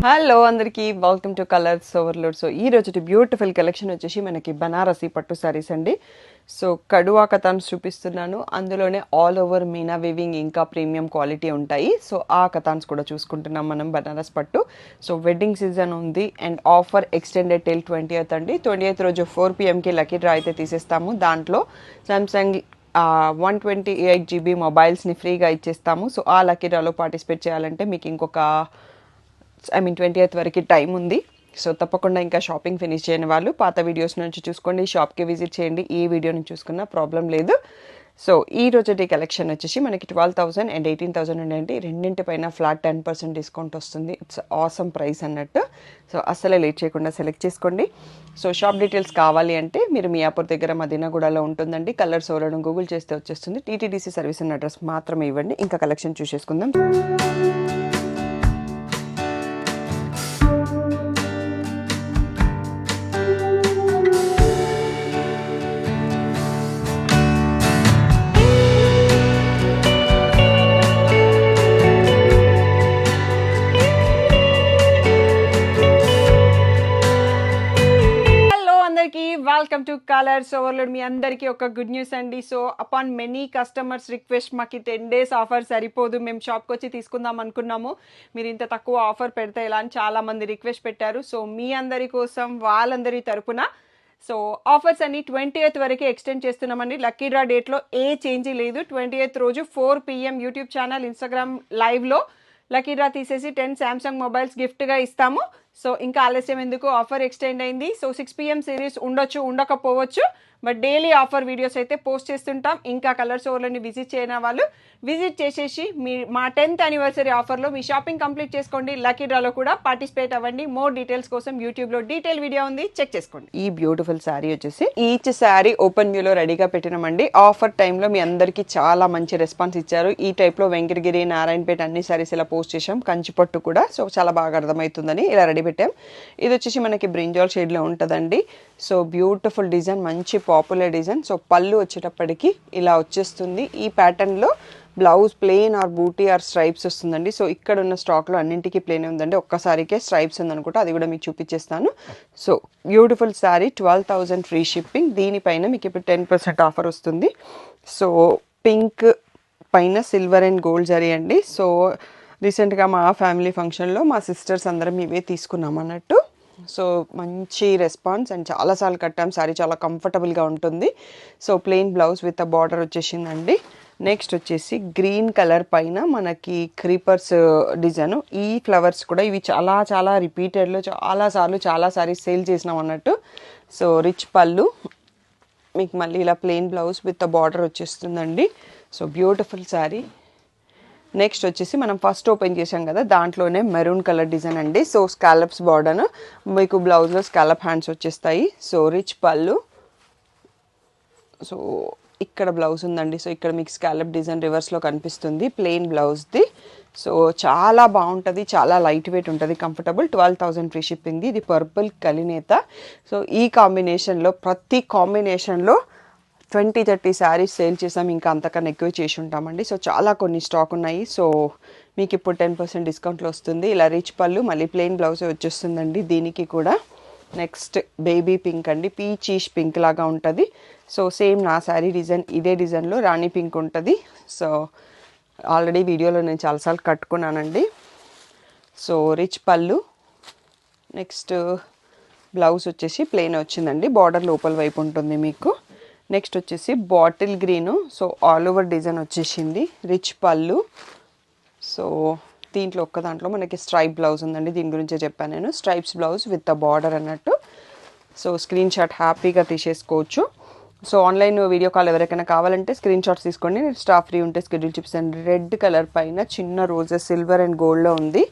Hello అందరికీ welcome to colours overload. So ఈ రోజు బ్యూటిఫుల్ కలెక్షన్ వచ్చేసి మనకి బనారసి పట్టు సారీస్ అండి. సో కడువా కథాన్స్ చూపిస్తున్నాను. అందులోనే ఆల్ ఓవర్ మీనా వీవింగ్ ఇంకా ప్రీమియం క్వాలిటీ ఉంటాయి. సో ఆ కథాన్స్ కూడా చూసుకుంటున్నాం మనం బనారస్ పట్టు. సో వెడ్డింగ్ సీజన్ ఉంది and offer extended till 20th అండి. 20th రోజు 4 PM లక్కీ డ్రా అయితే తీసేస్తాము. దాంట్లో సామ్సంగ్ 128GB మొబైల్స్ని ఫ్రీగా ఇచ్చేస్తాము. సో ఆ లక్కీ డ్రాలో పార్టిసిపేట్ చేయాలంటే మీకు ఇంకొక 20th వరకు టైం ఉంది. సో తప్పకుండా ఇంకా షాపింగ్ ఫినిష్ చేయని వాళ్ళు పాత వీడియోస్ నుంచి చూసుకోండి, షాప్కి విజిట్ చేయండి. ఈ వీడియో నుంచి చూసుకున్న ప్రాబ్లం లేదు. సో ఈ రోజు కలెక్షన్ వచ్చేసి మనకి 12,000 అండ్ 18,000 ఉండండి. రెండింటిపైన ఫ్లాట్ 10% డిస్కౌంట్ వస్తుంది. ఇట్స్ ఆసమ్ ప్రైస్ అన్నట్టు. సో అస్సలే లేట్ చేయకుండా సెలెక్ట్ చేసుకోండి. సో షాప్ డీటెయిల్స్ కావాలి అంటే మీరు మియాపూర్ దగ్గర మదీనాగూడలో ఉంటుందండి. కలర్స్ ఓరడం గూగుల్ చేస్తే వచ్చేస్తుంది. టీటీడీసీ సర్వీస్ అన్న అడ్రస్ మాత్రమే ఇవ్వండి. ఇంకా కలెక్షన్ చూసేసుకుందాం. Welcome to colours overload. మీ అందరికీ ఒక గుడ్ న్యూస్ అండి. So upon many customers request మాకు 10 days ఆఫర్ సరిపోదు, మేము షాప్కి వచ్చి తీసుకుందాం అనుకున్నాము, మీరు ఇంత తక్కువ ఆఫర్ పెడితే ఇలా అని చాలామంది రిక్వెస్ట్ పెట్టారు. సో మీ అందరి కోసం వాళ్ళందరి తరపున సో ఆఫర్స్ అన్ని 20th వరకు ఎక్స్టెండ్ చేస్తున్నామండి. లక్కీ డ్రా డేట్లో ఏ చేంజ్ లేదు. 20th రోజు 4 PM యూట్యూబ్ ఛానల్, ఇన్స్టాగ్రామ్ లైవ్లో లక్కీ డ్రా తీసేసి 10 సామ్సంగ్ మొబైల్స్ గిఫ్ట్గా ఇస్తాము. సో ఇంకా ఆలస్యం ఎందుకు, ఆఫర్ ఎక్స్టెండ్ అయింది. సో 6 PM సిరీస్ ఉండొచ్చు, ఉండకపోవచ్చు, బట్ డైలీ ఆఫర్ వీడియోస్ అయితే పోస్ట్ చేస్తుంటాం. ఇంకా కలర్స్ ఓవర్లోని విజిట్ చేయని వాళ్ళు విజిట్ చేసేసి మా 10th anniversary ఆఫర్లో మీ షాపింగ్ కంప్లీట్ చేసుకోండి. లక్కీ డ్రాలో కూడా పార్టిసిపేట్ అవ్వండి. మోర్ డీటెయిల్స్ కోసం యూట్యూబ్లో డీటెయిల్ వీడియో ఉంది, చెక్ చేసుకోండి. ఈ బ్యూటిఫుల్ శారీ వచ్చేసి ఈచ్ శారీ ఓపెన్ వ్యూలో రెడీగా పెట్టినామండి. ఆఫర్ టైంలో మీ అందరికీ చాలా మంచి రెస్పాన్స్ ఇచ్చారు. ఈ టైప్లో వెంకటగిరి, నారాయణపేట అన్ని శారీస్ ఇలా పోస్ట్ చేసాం. కంచిపట్టు కూడా సో చాలా బాగా అర్థమవుతుందని ఇలా రెడీ పెట్టాం. ఇది వచ్చేసి మనకి బ్రింజాల్ షేడ్లో ఉంటుందండి. సో బ్యూటిఫుల్ డిజైన్, మంచి పాపులర్ డిజైన్. సో పళ్ళు వచ్చేటప్పటికి ఇలా వచ్చేస్తుంది. ఈ ప్యాటర్న్లో blouse plain or buti or stripes వస్తుందండి. సో ఇక్కడ ఉన్న స్టాక్లో అన్నింటికి ప్లెయిన్ ఉందండి, ఒక్కసారికే స్ట్రైప్స్ ఉందనుకుంటా, అది కూడా మీకు చూపించేస్తాను. So beautiful sari, 12,000 free shipping. దీనిపైన మీకు ఇప్పుడు 10% ఆఫర్ వస్తుంది. సో పింక్ పైన సిల్వర్ అండ్ గోల్డ్ జరీ అండి. సో రీసెంట్గా మా ఫ్యామిలీ ఫంక్షన్లో మా సిస్టర్స్ అందరం ఇవే తీసుకున్నాం అన్నట్టు. సో మంచి రెస్పాన్స్ అండ్ చాలాసార్లు కట్టాం. శారీ చాలా కంఫర్టబుల్గా ఉంటుంది. So plain blouse with a border వచ్చేసిందండి. నెక్స్ట్ వచ్చేసి గ్రీన్ కలర్ పైన మనకి క్రీపర్స్ డిజైన్. ఈ ఫ్లవర్స్ కూడా ఇవి చాలా చాలా రిపీటెడ్లో చాలా సారీస్ సేల్ చేసినాం అన్నట్టు. సో రిచ్ పళ్ళు, మీకు మళ్ళీ ఇలా plain blouse with a border వచ్చేస్తుందండి. So beautiful sari. నెక్స్ట్ వచ్చేసి మనం ఫస్ట్ ఓపెన్ చేసాం కదా, దాంట్లోనే మెరూన్ కలర్ డిజైన్ అండి. సో స్కాలప్స్ బార్డర్, మీకు బ్లౌజ్లో స్కాలప్ హ్యాండ్స్ వచ్చేస్తాయి. సో రిచ్ పళ్ళు, సో ఇక్కడ బ్లౌజ్ ఉందండి. సో ఇక్కడ మీకు స్కాలప్ డిజైన్ రివర్స్లో కనిపిస్తుంది, ప్లెయిన్ బ్లౌజ్ది. సో చాలా బాగుంటుంది, చాలా లైట్ వెయిట్ ఉంటుంది, కంఫర్టబుల్. 12,000 ఫ్రీ షిప్పింగ్ది. ఇది పర్పుల్ కలినేత. సో ఈ కాంబినేషన్లో ప్రతి కాంబినేషన్లో 20-30 శారీస్ సేల్ చేసాం, ఇంకా అంతకన్నా ఎక్కువ చేసి ఉంటామండి. సో చాలా కొన్ని స్టాక్ ఉన్నాయి. సో మీకు ఇప్పుడు 10% డిస్కౌంట్లో వస్తుంది. ఇలా రిచ్ పళ్ళు, మళ్ళీ ప్లెయిన్ బ్లౌజ్ వచ్చేస్తుందండి దీనికి కూడా. నెక్స్ట్ బేబీ పింక్ అండి, పీచీష్ పింక్ లాగా ఉంటుంది. సో సేమ్ నా శారీ డిజైన్ ఇదే డిజైన్లో రాణి పింక్ ఉంటుంది. సో ఆల్రెడీ వీడియోలో నేను చాలాసార్లు కట్టుకున్నానండి. సో రిచ్ పళ్ళు, నెక్స్ట్ బ్లౌజ్ వచ్చేసి ప్లెయిన్ వచ్చిందండి, బార్డర్ లోపల వైపు ఉంటుంది మీకు. నెక్స్ట్ వచ్చేసి bottle green. So all over design వచ్చేసింది, రిచ్ పళ్ళు. సో దీంట్లో ఒక్క దాంట్లో మనకి స్ట్రైప్ బ్లౌజ్ ఉందండి, దీని గురించే చెప్పాను నేను, stripes blouse with a border అన్నట్టు. సో స్క్రీన్ షాట్ హ్యాపీగా తీసేసుకోవచ్చు. సో ఆన్లైన్ వీడియో కాల్ ఎవరికైనా కావాలంటే స్క్రీన్ షాట్స్ తీసుకోండి, స్టాఫ్ ఫ్రీ ఉంటే స్కెడ్యూల్ చూపిస్తాను. రెడ్ కలర్ పైన చిన్న రోజెస్ సిల్వర్ అండ్ గోల్డ్లో ఉంది.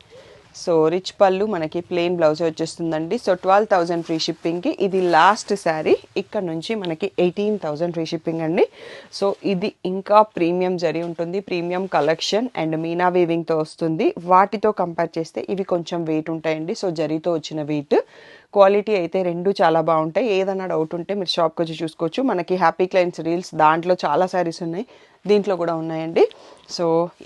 సో రిచ్ పళ్ళు, మనకి ప్లెయిన్ బ్లౌజ్ వచ్చేస్తుందండి. సో 12,000 ఫ్రీ షిప్పింగ్కి. ఇది లాస్ట్ శారీ, ఇక్కడ నుంచి మనకి 18,000 ఫ్రీ షిప్పింగ్ అండి. సో ఇది ఇంకా ప్రీమియం జరీ ఉంటుంది, ప్రీమియం కలెక్షన్ అండ్ మీనా వీవింగ్తో వస్తుంది. వాటితో కంపేర్ చేస్తే ఇవి కొంచెం వెయిట్ ఉంటాయండి. సో జరీతో వచ్చిన వెయిట్ క్వాలిటీ అయితే రెండు చాలా బాగుంటాయి. ఏదైనా డౌట్ ఉంటే మీరు షాప్కి వచ్చి చూసుకోవచ్చు. మనకి హ్యాపీ క్లయింట్స్ రీల్స్ దాంట్లో చాలా శారీస్ ఉన్నాయి, దీంట్లో కూడా ఉన్నాయండి. సో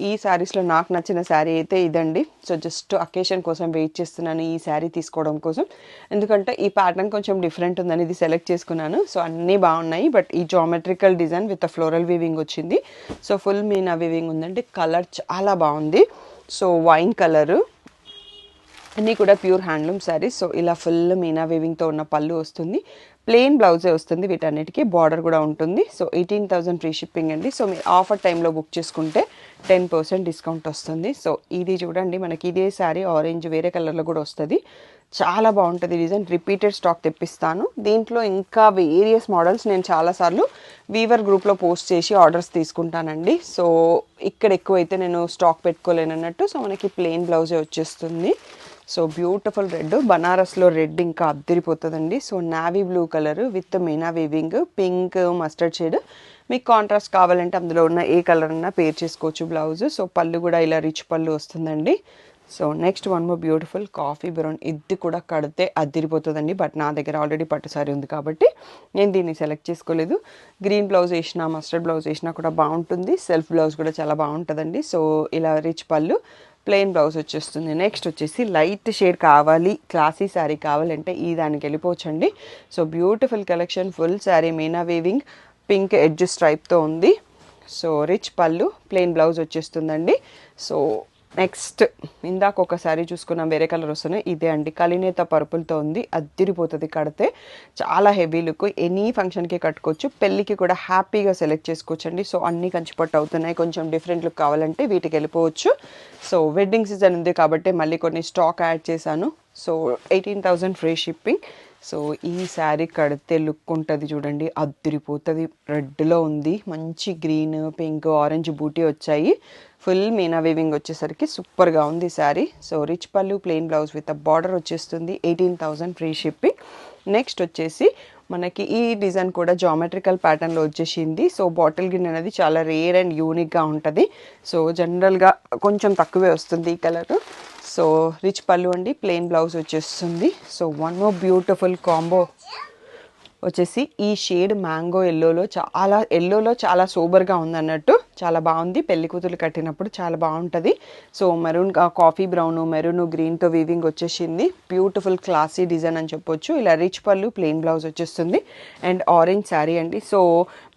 ఈ శారీస్లో నాకు నచ్చిన శారీ అయితే ఇదండి. సో జస్ట్ అకేషన్ కోసం వెయిట్ చేస్తున్నాను ఈ శారీ తీసుకోవడం కోసం, ఎందుకంటే ఈ ప్యాటర్న్ కొంచెం డిఫరెంట్ ఉందని ఇది సెలెక్ట్ చేసుకున్నాను. సో అన్నీ బాగున్నాయి, బట్ ఈ geometrical design with floral weaving వచ్చింది. సో ఫుల్ మీనా వీవింగ్ ఉందండి. కలర్ చాలా బాగుంది. సో వైన్ కలరు, అన్నీ కూడా ప్యూర్ హ్యాండ్లూమ్ శారీస్. సో ఇలా ఫుల్ మీనా వీవింగ్తో ఉన్న పళ్ళు వస్తుంది, ప్లెయిన్ బ్లౌజే వస్తుంది, వీటన్నిటికీ బార్డర్ కూడా ఉంటుంది. సో 18,000 ఫ్రీ షిప్పింగ్ అండి. సో మీరు ఆఫర్ టైంలో బుక్ చేసుకుంటే 10% డిస్కౌంట్ వస్తుంది. సో ఇది చూడండి, మనకి ఇదే శారీ ఆరెంజ్ వేరే కలర్లో కూడా వస్తుంది, చాలా బాగుంటుంది డిజైన్. రిపీటెడ్ స్టాక్ తెప్పిస్తాను. దీంట్లో ఇంకా వేరియస్ మోడల్స్ నేను చాలాసార్లు వీవర్ గ్రూప్లో పోస్ట్ చేసి ఆర్డర్స్ తీసుకుంటానండి. సో ఇక్కడ ఎక్కువైతే నేను స్టాక్ పెట్టుకోలేనన్నట్టు. సో మనకి ప్లెయిన్ బ్లౌజే వచ్చేస్తుంది. సో బ్యూటిఫుల్ రెడ్, బనారస్లో రెడ్ ఇంకా అద్దరిపోతుందండి. So navy blue colour with meena weaving, pink, mustard shade. మీకు కాంట్రాస్ట్ కావాలంటే అందులో ఉన్న ఏ కలర్ అన్నా పేర్ చేసుకోవచ్చు బ్లౌజ్. సో పళ్ళు కూడా ఇలా రిచ్ పళ్ళు వస్తుందండి. So next one more beautiful coffee brown, ఇది కూడా కడితే అద్దరిపోతుందండి. బట్ నా దగ్గర ఆల్రెడీ పట్టు సారీ ఉంది కాబట్టి నేను దీన్ని సెలెక్ట్ చేసుకోలేదు. గ్రీన్ బ్లౌజ్ వేసినా మస్టర్డ్ బ్లౌజ్ వేసినా కూడా బాగుంటుంది. సెల్ఫ్ బ్లౌజ్ కూడా చాలా బాగుంటుందండి. సో ఇలా రిచ్ పళ్ళు, ప్లెయిన్ బ్లౌజ్ వచ్చేస్తుంది. నెక్స్ట్ వచ్చేసి లైట్ షేడ్ కావాలి, క్లాసీ శారీ కావాలంటే ఈ దానికి వెళ్ళిపోవచ్చండి. So beautiful collection, full sari meena weaving, pink edge స్ట్రైప్తో ఉంది. సో రిచ్ పళ్ళు, ప్లెయిన్ బ్లౌజ్ వచ్చేస్తుందండి. సో నెక్స్ట్ ఇందాక ఒక శారీ చూసుకున్నాం, వేరే కలర్ వస్తున్నాయి, ఇదే అండి. కలినేత పర్పుల్తో ఉంది, అద్దిరిపోతుంది కడితే. చాలా హెవీ లుక్, ఎనీ ఫంక్షన్కి కట్టుకోవచ్చు, పెళ్ళికి కూడా హ్యాపీగా సెలెక్ట్ చేసుకోవచ్చు అండి. సో అన్నీ కంచిపట్టు అవుతున్నాయి, కొంచెం డిఫరెంట్ లుక్ కావాలంటే వీటికి వెళ్ళిపోవచ్చు. సో వెడ్డింగ్ సీజన్ ఉంది కాబట్టి మళ్ళీ కొన్ని స్టాక్ యాడ్ చేశాను. So 18,000 free shipping. సో ఈ శారీ కడితే లుక్ ఉంటుంది చూడండి, అద్దరిపోతుంది. రెడ్లో ఉంది, మంచి గ్రీన్, పింక్, ఆరెంజ్ బూటీ వచ్చాయి. ఫుల్ మీనా వీవింగ్ వచ్చేసరికి సూపర్గా ఉంది శారీ. సో రిచ్ పళ్ళు, ప్లెయిన్ బ్లౌజ్ విత్ బార్డర్ వచ్చేస్తుంది. 18,000 ఫ్రీ షిప్పింగ్. నెక్స్ట్ వచ్చేసి మనకి ఈ డిజైన్ కూడా జామెట్రికల్ ప్యాటర్న్లో వచ్చేసింది. సో బాటిల్ గ్రీన్ అనేది చాలా రేర్ అండ్ యూనిక్గా ఉంటుంది. సో జనరల్గా కొంచెం తక్కువే వస్తుంది ఈ కలర్. సో రిచ్ పళ్ళు అండి, ప్లెయిన్ బ్లౌజ్ వచ్చేస్తుంది. So one more beautiful combo వచ్చేసి ఈ షేడ్ మ్యాంగో ఎల్లోలో చాలా సూపర్గా ఉంది అన్నట్టు, చాలా బాగుంది. పెళ్లి కూతురు కట్టినప్పుడు చాలా బాగుంటుంది. So maroon, coffee brown, maroon, గ్రీన్తో వీవింగ్ వచ్చేసింది. బ్యూటిఫుల్ క్లాసీ డిజైన్ అని చెప్పొచ్చు. ఇలా రిచ్ పళ్ళు, ప్లెయిన్ బ్లౌజ్ వచ్చేస్తుంది అండ్ ఆరెంజ్ శారీ అండి. సో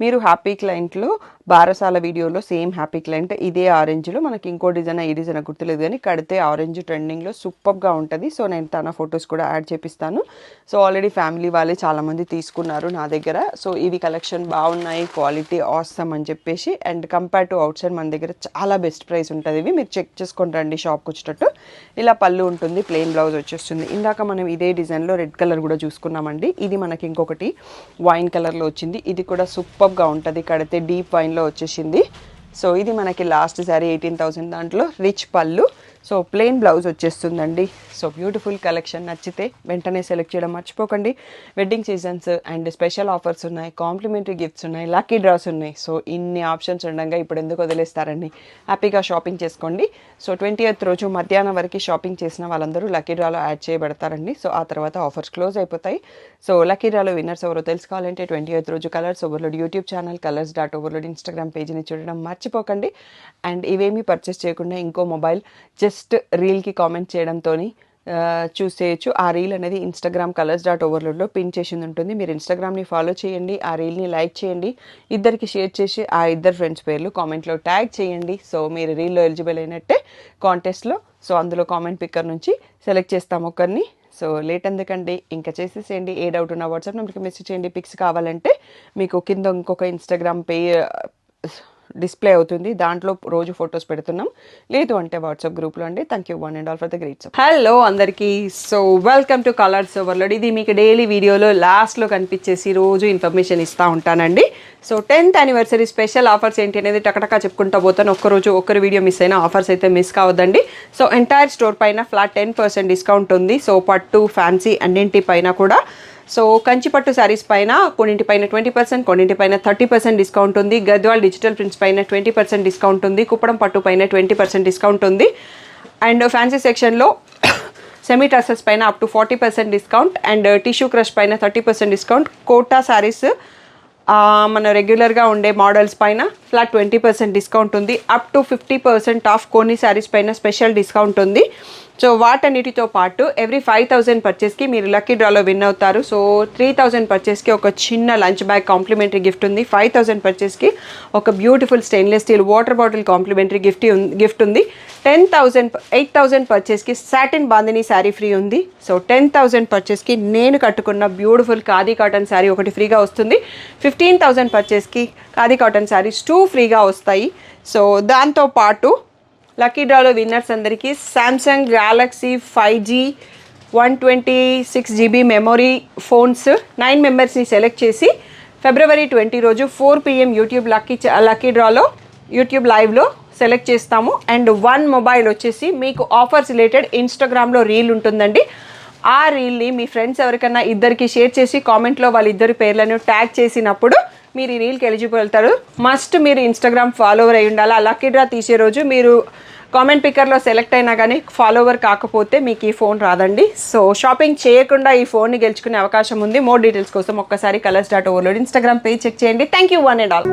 మీరు హ్యాపీ క్లయింట్లో బారసాల వీడియోలో సేమ్ హ్యాపీ క్లయింట్ ఇదే ఆరెంజ్లో, మనకి ఇంకో డిజైన్ ఈ డిజైన్ గుర్తులేదు కానీ కడితే ఆరెంజ్ ట్రెండింగ్లో సూపర్గా ఉంటుంది. సో నేను తన ఫొటోస్ కూడా యాడ్ చేపిస్తాను. సో ఆల్రెడీ ఫ్యామిలీ వాళ్ళే చాలామంది తీసుకున్నారు నా దగ్గర. సో ఇవి కలెక్షన్ బాగున్నాయి, క్వాలిటీ ఆసమ్ అని చెప్పేసి. And compare to out side మన దగ్గర చాలా బెస్ట్ ప్రైస్ ఉంటుంది. ఇవి మీరు చెక్ చేసుకొని రండి షాప్కి వచ్చేటట్టు. ఇలా పళ్ళు ఉంటుంది, ప్లెయిన్ బ్లౌజ్ వచ్చేస్తుంది. ఇందాక మనం ఇదే డిజైన్లో రెడ్ కలర్ కూడా చూసుకున్నామండి. ఇది మనకి ఇంకొకటి వైన్ కలర్లో వచ్చింది, ఇది కూడా సూపర్గా ఉంటుంది కడితే, డీప్ వైన్లో వచ్చేసింది. సో ఇది మనకి లాస్ట్ శారీ 18,000, దాంట్లో రిచ్ పళ్ళు. సో ప్లెయిన్ బ్లౌజ్ వచ్చేస్తుందండి. సో బ్యూటిఫుల్ కలెక్షన్, నచ్చితే వెంటనే సెలెక్ట్ చేయడం మర్చిపోకండి. Wedding seasons and special offers ఉన్నాయి, కాంప్లిమెంటరీ గిఫ్ట్స్ ఉన్నాయి, లక్కీ డ్రాస్ ఉన్నాయి. సో ఇన్ని ఆప్షన్స్ ఉండగా ఇప్పుడు ఎందుకు వదిలేస్తారండి, హ్యాపీగా షాపింగ్ చేసుకోండి. సో 20th రోజు మధ్యాహ్నం వరకు షాపింగ్ చేసిన వాళ్ళందరూ లక్కీ డ్రాలో యాడ్ చేయబడతారండి. సో ఆ తర్వాత ఆఫర్స్ క్లోజ్ అయిపోతాయి. సో లక్కీ డ్రాలో విన్నర్స్ ఎవరో తెలుసుకోవాలంటే 20th రోజు colours overload YouTube channel, colours overload Instagram పేజ్ని చూడడం మర్చిపోకండి. అండ్ ఇవేమీ పర్చేస్ చేయకుండా ఇంకో మొబైల్ జస్ట్ రీల్కి కామెంట్ చేయడంతో చూస్ చేయొచ్చు. ఆ రీల్ అనేది ఇన్స్టాగ్రామ్ కలర్స్.ఓవర్లోడ్లో పిన్ చేసింది ఉంటుంది. మీరు ఇన్స్టాగ్రామ్ని ఫాలో చేయండి, ఆ రీల్ని లైక్ చేయండి, ఇద్దరికి షేర్ చేసి ఆ ఇద్దరు ఫ్రెండ్స్ పేర్లు కామెంట్లో ట్యాగ్ చేయండి. సో మీరు రీల్లో ఎలిజిబుల్ అయినట్టే కాంటెస్ట్లో. సో అందులో కామెంట్ పిక్కర్ నుంచి సెలెక్ట్ చేస్తాం ఒకరిని. సో లేట్ ఎందుకండి, ఇంకా చేసేసేయండి. ఏ డౌట్ ఉన్నా వాట్సాప్ నెంబర్కి మెసేజ్ చేయండి. పిక్స్ కావాలంటే మీకు కింద ఇంకొక ఇన్స్టాగ్రామ్ డిస్ప్లే అవుతుంది, దాంట్లో రోజు ఫొటోస్ పెడుతున్నాం. లేదు అంటే వాట్సాప్ గ్రూప్లో అండి. Thank you one and all for the great support. Hello అందరికీ, so welcome to colours overload. ఇది మీకు డైలీ వీడియోలో లాస్ట్లో కనిపించేసి రోజు ఇన్ఫర్మేషన్ ఇస్తూ ఉంటానండి. So 10th anniversary special offers ఏంటి అనేది టకటకా చెప్పుకుంటూ పోతాను. ఒక్కరోజు ఒక్కరు వీడియో మిస్ అయినా ఆఫర్స్ అయితే మిస్ కావద్దండి. సో ఎంటైర్ స్టోర్ పైన ఫ్లాట్ 10% డిస్కౌంట్ ఉంది. సో పట్టు, ఫ్యాన్సీ అన్నింటి పైన కూడా. సో కంచిపట్టు శారీస్ పైన కొన్నింటిపైన 20%, కొన్నింటిపైన 30% డిస్కౌంట్ ఉంది. గద్వాల్ డిజిటల్ ప్రింట్స్ పైన 20% డిస్కౌంట్ ఉంది. కుప్పడం పట్టు పైన 20% డిస్కౌంట్ ఉంది. అండ్ ఫ్యాన్సీ సెక్షన్లో సెమీ టసర్స్ పైన up to 40% discount and tissue crush పైన 30% డిస్కౌంట్. కోటా శారీస్ మన రెగ్యులర్గా ఉండే మోడల్స్ పైన ఫ్లాట్ 20% డిస్కౌంట్ ఉంది. అప్ టు 50% ఆఫ్ కొన్ని శారీస్ పైన స్పెషల్ డిస్కౌంట్ ఉంది. సో వాటన్నిటితో పాటు ఎవ్రీ 5,000 పర్చేస్కి మీరు లక్కీ డ్రాలో విన్ అవుతారు. సో 3,000 పర్చేస్కి ఒక చిన్న లంచ్ బ్యాగ్ కాంప్లిమెంటరీ గిఫ్ట్ ఉంది. 5,000 పర్చేస్కి ఒక beautiful stainless steel water bottle complementary gift ఉంది. 8,000 పర్చేస్కి సాటిన్ బాందిని శారీ ఫ్రీ ఉంది. సో 10,000 పర్చేస్కి నేను కట్టుకున్న బ్యూటిఫుల్ ఖాదీ కాటన్ శారీ ఒకటి ఫ్రీగా వస్తుంది. 15,000 పర్చేస్కి ఖాదీ కాటన్ శారీస్ 2 ఫ్రీగా వస్తాయి. సో దాంతోపాటు లక్కీ డ్రాలో విన్నర్స్ అందరికీ Samsung Galaxy 5G 126GB memory phones 9 మెంబర్స్ని సెలెక్ట్ చేసి ఫిబ్రవరి 20 రోజు 4 PM యూట్యూబ్ లక్కీ డ్రాలో యూట్యూబ్ లైవ్లో సెలెక్ట్ చేస్తాము. అండ్ 1 మొబైల్ వచ్చేసి మీకు ఆఫర్స్ రిలేటెడ్ ఇన్స్టాగ్రామ్లో రీల్ ఉంటుందండి. ఆ రీల్ని మీ ఫ్రెండ్స్ ఎవరికన్నా ఇద్దరికి షేర్ చేసి కామెంట్లో వాళ్ళిద్దరి పేర్లను ట్యాగ్ చేసినప్పుడు మీరు ఈ రీల్కి ఎలిజిబుల్ అవుతారు. మస్ట్ మీరు ఇన్స్టాగ్రామ్ ఫాలోవర్ అయి ఉండాలి. ఆ లక్కీ డ్రా తీసే రోజు మీరు కామెంట్ పిక్కర్లో సెలెక్ట్ అయినా కానీ ఫాలోవర్ కాకపోతే మీకు ఈ ఫోన్ రాదండి. సో షాపింగ్ చేయకుండా ఈ ఫోన్ని గెలుచుకునే అవకాశం ఉంది. మోర్ డీటెయిల్స్ కోసం ఒక్కసారి కలర్స్.ఓవర్లోడ్ ఇన్స్టాగ్రామ్ పేజ్ చెక్ చేయండి. Thank you one and all.